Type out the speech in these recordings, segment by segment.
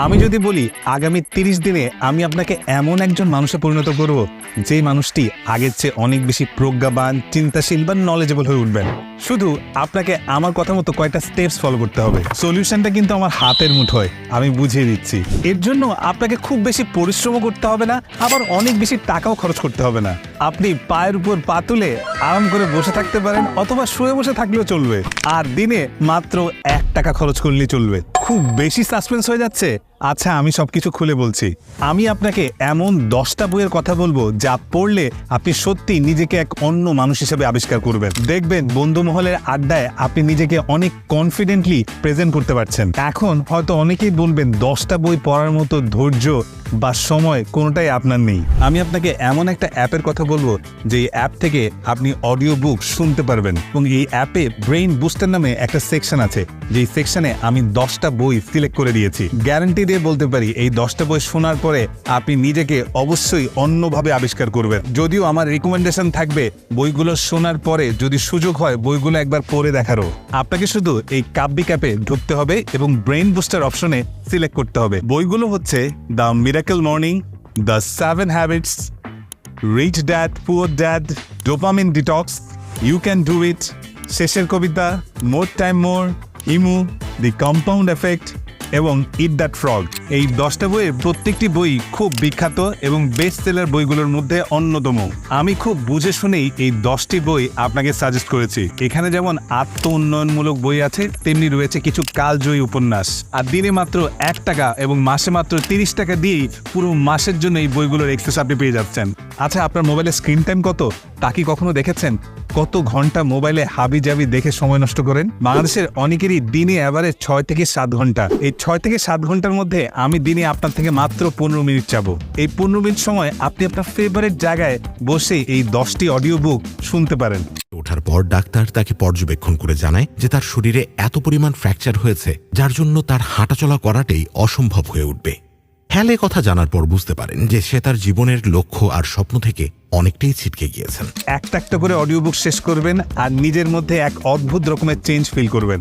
আমি যদি বলি আগামী 30 দিনে আমি আপনাকে এমন একজন মানুষে পরিণত করব যেই মানুষটি আগের চেয়ে অনেক বেশি প্রজ্ঞাবান, চিন্তাশীল বা নলেজেবল হয়ে উঠবেন। শুধু আপনাকে আমার কথা মতো কয়েকটা স্টেপস ফলো করতে হবে। সলিউশনটা কিন্তু আমার হাতের মুঠোয়, আমি বুঝিয়ে দিচ্ছি। এর জন্য আপনাকে খুব বেশি পরিশ্রমও করতে হবে না, আবার অনেক বেশি টাকাও খরচ করতে হবে না। আপনি পায়ের উপর পা তুলে আরাম করে বসে থাকতে পারেন, অথবা শুয়ে বসে থাকলেও চলবে। আর দিনে মাত্র 1 টাকা খরচ করলেই চলবে। খুব বেশি সাসপেন্স হয়ে যাচ্ছে? আচ্ছা, আমি সবকিছু খুলে বলছি। আমি আপনাকে এমন 10টা বইয়ের কথা বলবো যা পড়লে আপনি সত্যি নিজেকে এক অন্য মানুষ হিসেবে আবিষ্কার করবেন। দেখবেন বন্ধু মহলের আড্ডায় আপনি নিজেকে অনেক কনফিডেন্টলি প্রেজেন্ট করতে পারছেন। এখন হয়তো অনেকেই বলবেন 10টা বই পড়ার মতো ধৈর্য বা সময় কোনোটাই আপনার নেই। আমি আপনাকে এমন একটা অ্যাপের কথা বলবো যে অ্যাপ থেকে আপনি অডিও বুক শুনতে পারবেন, এবং এই অ্যাপে ব্রেইন বুস্টার নামে একটা সেকশন আছে, যেই সেকশনে আমি 10টা বই সিলেক্ট করে দিয়েছি। গ্যারান্টি দিয়ে বলতে পারি এই 10টা বই শোনার পরে আপনি নিজেকে অবশ্যই অন্যভাবে আবিষ্কার করবেন। যদিও আমার রিকমেন্ডেশন থাকবে বইগুলো শোনার পরে যদি সুযোগ হয় বইগুলো একবার পড়ে দেখারও। আপনাকে শুধু এই কাব্যিক অ্যাপে ঢুকতে হবে এবং ব্রেইন বুস্টার অপশনে সিলেক্ট করতে হবে। বইগুলো হচ্ছে the miracle morning, the 7 habits, rich dad poor dad, dopamine detox, you can do it, Shesher Kobita, more time মোর, ইমু, দি কম্পাউন্ড এফেক্ট এবং ইট দ্যাট ফ্রগ। এই 10টা বইয়ের প্রত্যেকটি বই খুব বিখ্যাত এবং বেস্ট সেলার বইগুলোর মধ্যে অন্যতম। আমি খুব বুঝে শুনেই এই 10টি বই আপনাকে সাজেস্ট করেছি। এখানে যেমন আত্ম উন্নয়নমূলক বই আছে, তেমনি রয়েছে কিছু কালজয়ী উপন্যাস। আর দিনে মাত্র 1 টাকা এবং মাসে মাত্র 30 টাকা দিয়েই পুরো মাসের জন্য এই বইগুলোর অ্যাক্সেস আপনি পেয়ে যাচ্ছেন। আচ্ছা, আপনার মোবাইলের স্ক্রিন টাইম কত তা কি কখনো দেখেছেন? কত ঘন্টা মোবাইলে হাবি জাবি দেখে সময় নষ্ট করেন? বাংলাদেশের অনেকেরই দিনে এভারেজ 6 থেকে 7 ঘন্টা। এই 6 থেকে 7 ঘন্টার মধ্যে আমি দিনে আপনার থেকে মাত্র 15 মিনিট চাবো। এই 15 মিনিট সময় আপনি আপনার ফেভারিট জায়গায় বসে এই 10টি অডিও বুক শুনতে পারেন। ওঠার পর ডাক্তার তাকে পর্যবেক্ষণ করে জানায় যে তার শরীরে এত পরিমাণ ফ্র্যাকচার হয়েছে যার জন্য তার হাঁটাচলা করাটাই অসম্ভব হয়ে উঠবে। হ্যালে কথা জানার পর বুঝতে পারেন যে সে তার জীবনের লক্ষ্য আর স্বপ্ন থেকে অনেকটাই ছিটকে গিয়েছেন। একটা একটা করে অডিও বুক শেষ করবেন আর নিজের মধ্যে এক অদ্ভুত রকমের চেঞ্জ ফিল করবেন।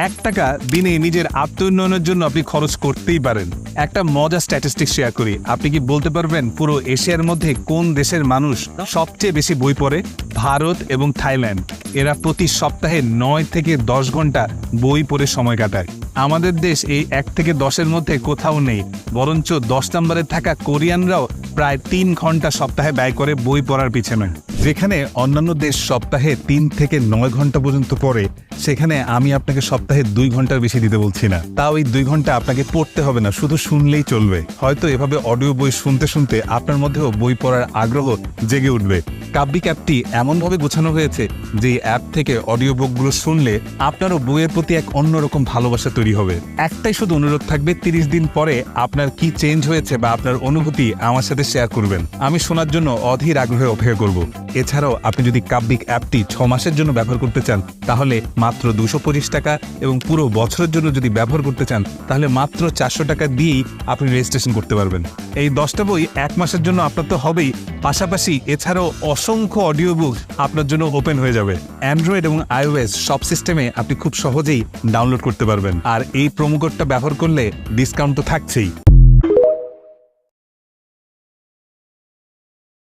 1 টাকা দিনে নিজের আত্ম উন্নয়নের জন্য আপনি খরচ করতেই পারেন। একটা মজার স্ট্যাটিস্টিক্স শেয়ার করি। আপনি কি বলতে পারবেন পুরো এশিয়ার মধ্যে কোন দেশের মানুষ সবচেয়ে বেশি বই পড়ে? ভারত এবং থাইল্যান্ড। এরা প্রতি সপ্তাহে 9 থেকে 10 ঘন্টা বই পড়ে সময় কাটায়। আমাদের দেশ এই 1 থেকে 10-এর মধ্যে কোথাও নেই, বরঞ্চ 10 নম্বরে থাকা কোরিয়ানরাও প্রায় 3 ঘন্টা সপ্তাহে ব্যয় করে বই পড়ার পিছনে। যেখানে অন্যান্য দেশ সপ্তাহে 3 থেকে 9 ঘন্টা পর্যন্ত পড়ে, সেখানে আমি আপনাকে সপ্তাহে 2 ঘন্টার বেশি দিতে বলছি না। তাও এই 2 ঘন্টা আপনাকে পড়তে হবে না, শুধু শুনলেই চলবে। হয়তো এভাবে অডিও বই শুনতে শুনতে আপনার মধ্যেও বই পড়ার আগ্রহ জেগে উঠবে। কাব্যিক অ্যাপটি এমনভাবে গোছানো হয়েছে যে অ্যাপ থেকে অডিও বুকগুলো শুনলে আপনারও বইয়ের প্রতি এক অন্যরকম ভালোবাসা তৈরি হবে। একটাই শুধু অনুরোধ থাকবে, 30 দিন পরে আপনার কি চেঞ্জ হয়েছে বা আপনার অনুভূতি আমার সাথে শেয়ার করবেন। আমি শোনার জন্য অধীর আগ্রহে অপেক্ষা করব। এছাড়াও আপনি যদি কাব্যিক অ্যাপটি 6 মাসের জন্য ব্যবহার করতে চান তাহলে মাত্র 225 টাকা, এবং পুরো বছরের জন্য যদি ব্যবহার করতে চান তাহলে মাত্র 400 টাকা দিয়েই আপনি রেজিস্ট্রেশন করতে পারবেন। এই 10টা বই 1 মাসের জন্য আপনার তো হবেই, পাশাপাশি এছাড়াও অসংখ্য অডিও বুক আপনার জন্য ওপেন হয়ে যাবে। অ্যান্ড্রয়েড এবং iOS সব সিস্টেমে আপনি খুব সহজেই ডাউনলোড করতে পারবেন। আর এই প্রোমো কোডটা ব্যবহার করলে ডিসকাউন্ট তো থাকছেই।